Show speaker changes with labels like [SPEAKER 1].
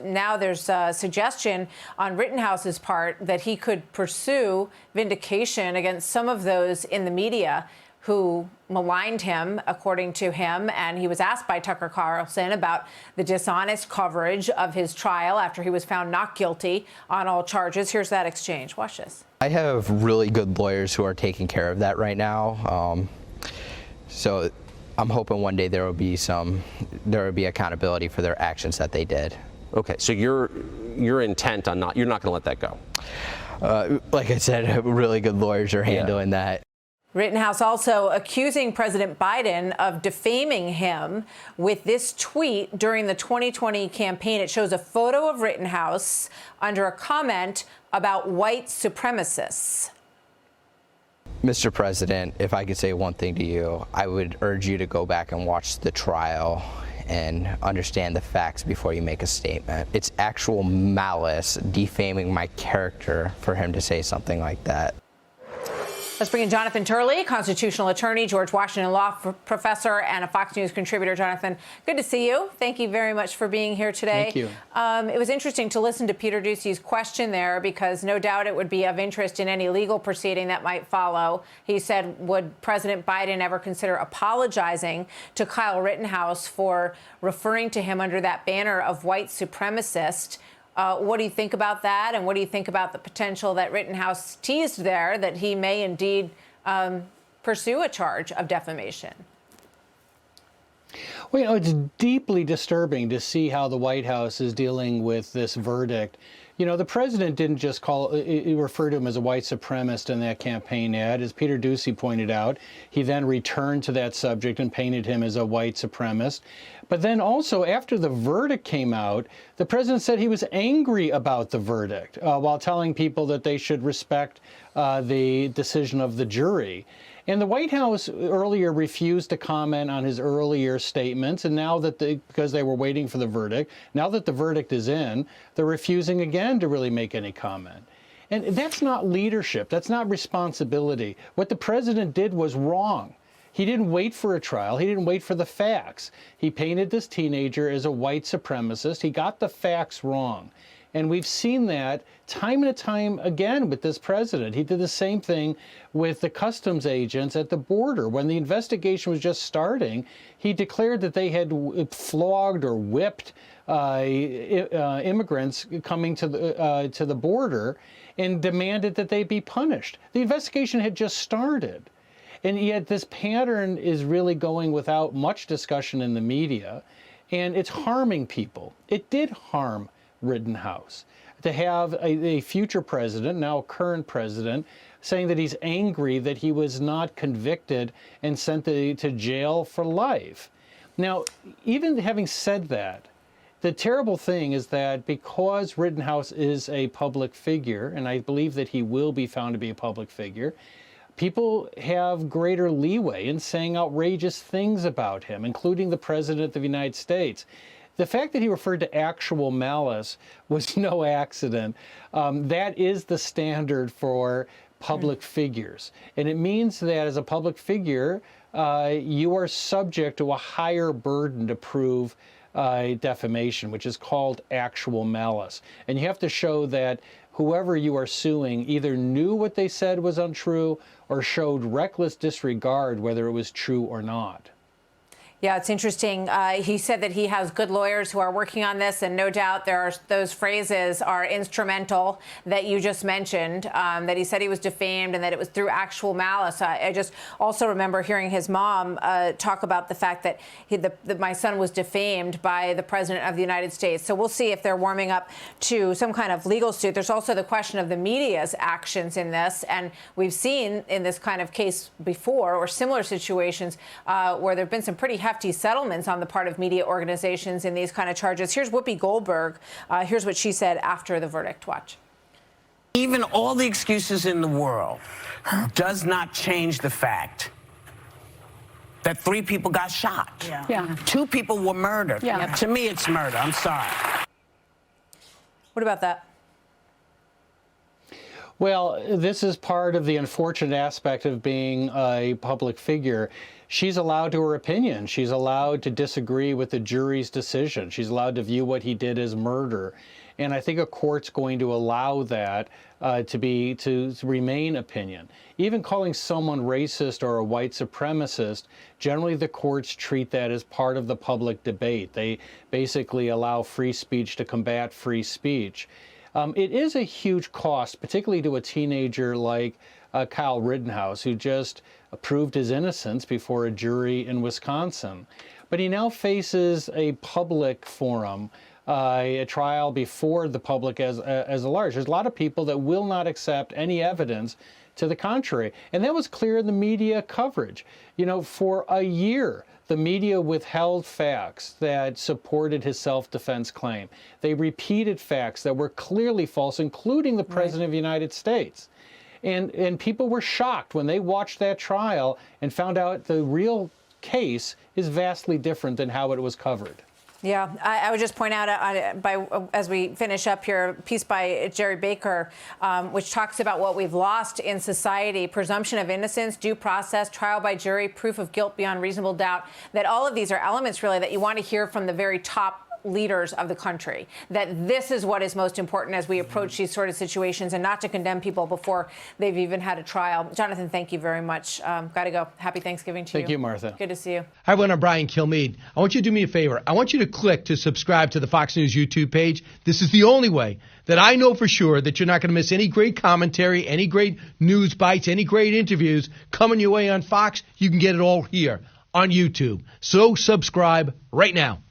[SPEAKER 1] now there's a suggestion on Rittenhouse's part that he could pursue vindication against some of those in the media who maligned him, according to him. And he was asked by Tucker Carlson about the dishonest coverage of his trial after he was found not guilty on all charges. Here's that exchange. Watch this.
[SPEAKER 2] I have really good lawyers who are taking care of that right now. So I'm hoping one day there will be accountability for their actions that they did.
[SPEAKER 3] Okay, so you're intent on you're not going to let that go.
[SPEAKER 2] Like I said, really good lawyers are handling that.
[SPEAKER 1] Rittenhouse also accusing President Biden of defaming him with this tweet during the 2020 campaign. It shows a photo of Rittenhouse under a comment about white supremacists.
[SPEAKER 2] Mr. President, if I could say one thing to you, I would urge you to go back and watch the trial and understand the facts before you make a statement. It's actual malice, defaming my character for him to say something like that.
[SPEAKER 1] Let's bring in Jonathan Turley, constitutional attorney, George Washington Law professor, and a Fox News contributor. Jonathan, good to see you. Thank you very much for being here today.
[SPEAKER 4] Thank you.
[SPEAKER 1] It was interesting to listen to Peter Doocy's question there, because no doubt it would be of interest in any legal proceeding that might follow. He said, would President Biden ever consider apologizing to Kyle Rittenhouse for referring to him under that banner of white supremacist? What do you think about that? And what do you think about the potential that Rittenhouse teased there, that he may indeed pursue a charge of defamation?
[SPEAKER 4] Well, you know, it's deeply disturbing to see how the White House is dealing with this verdict. You know, the president didn't just refer to him as a white supremacist in that campaign ad. As Peter Doocy pointed out, he then returned to that subject and painted him as a white supremacist. But then also, after the verdict came out, the president said he was angry about the verdict while telling people that they should respect the decision of the jury. And the White House earlier refused to comment on his earlier statements, and now that because they were waiting for the verdict, now that the verdict is in, they're refusing again to really make any comment. And that's not leadership. That's not responsibility. What the president did was wrong. He didn't wait for a trial. He didn't wait for the facts. He painted this teenager as a white supremacist. He got the facts wrong. And we've seen that time and time again with this president. He did the same thing with the customs agents at the border. When the investigation was just starting, he declared that they had flogged or whipped immigrants coming to the border and demanded that they be punished. The investigation had just started. And yet this pattern is really going without much discussion in the media, and it's harming people. It did harm Rittenhouse to have a future president, now a current president, saying that he's angry that he was not convicted and sent to jail for life. Now, even having said that, the terrible thing is that because Rittenhouse is a public figure, and I believe that he will be found to be a public figure, people have greater leeway in saying outrageous things about him, including the President of the United States. The fact that he referred to actual malice was no accident. That is the standard for public figures. And it means that as a public figure, you are subject to a higher burden to prove defamation, which is called actual malice. And you have to show that whoever you are suing either knew what they said was untrue or showed reckless disregard whether it was true or not.
[SPEAKER 1] Yeah, it's interesting. He said that he has good lawyers who are working on this, and no doubt those phrases are instrumental that you just mentioned, that he said he was defamed and that it was through actual malice. I just also remember hearing his mom talk about the fact that my son was defamed by the President of the United States. So we'll see if they're warming up to some kind of legal suit. There's also the question of the media's actions in this, and we've seen in this kind of case before, or similar situations, where there have been some pretty hefty settlements on the part of media organizations in these kind of charges. Here's Whoopi Goldberg. Here's what she said after the verdict. Watch.
[SPEAKER 5] Even all the excuses in the world does not change the fact that 3 people got shot.
[SPEAKER 6] Yeah.
[SPEAKER 5] 2 people were murdered.
[SPEAKER 6] Yeah.
[SPEAKER 5] To me, it's murder. I'm sorry.
[SPEAKER 1] What about that?
[SPEAKER 4] Well, this is part of the unfortunate aspect of being a public figure. She's allowed to her opinion. She's allowed to disagree with the jury's decision. She's allowed to view what he did as murder. And I think a court's going to allow that to remain opinion. Even calling someone racist or a white supremacist, generally the courts treat that as part of the public debate. They basically allow free speech to combat free speech. It is a huge cost, particularly to a teenager like Kyle Rittenhouse, who just proved his innocence before a jury in Wisconsin. But he now faces a public forum, a trial before the public as a large. There's a lot of people that will not accept any evidence to the contrary. And that was clear in the media coverage. You know, for a year, the media withheld facts that supported his self-defense claim. They repeated facts that were clearly false, including the President of the United States. And people were shocked when they watched that trial and found out the real case is vastly different than how it was covered.
[SPEAKER 1] Yeah, I would just point out, as we finish up here, a piece by Jerry Baker, which talks about what we've lost in society: presumption of innocence, due process, trial by jury, proof of guilt beyond reasonable doubt. That all of these are elements, really, that you want to hear from the very top leaders of the country, that this is what is most important as we approach these sort of situations, and not to condemn people before they've even had a trial. Jonathan, thank you very much. Got to go. Happy Thanksgiving to you.
[SPEAKER 4] Thank you, Martha.
[SPEAKER 1] Good to see you.
[SPEAKER 6] Hi, everyone. I'm Brian Kilmeade. I want you to do me a favor. I want you to click to subscribe to the Fox News YouTube page. This is the only way that I know for sure that you're not going to miss any great commentary, any great news bites, any great interviews coming your way on Fox. You can get it all here on YouTube. So subscribe right now.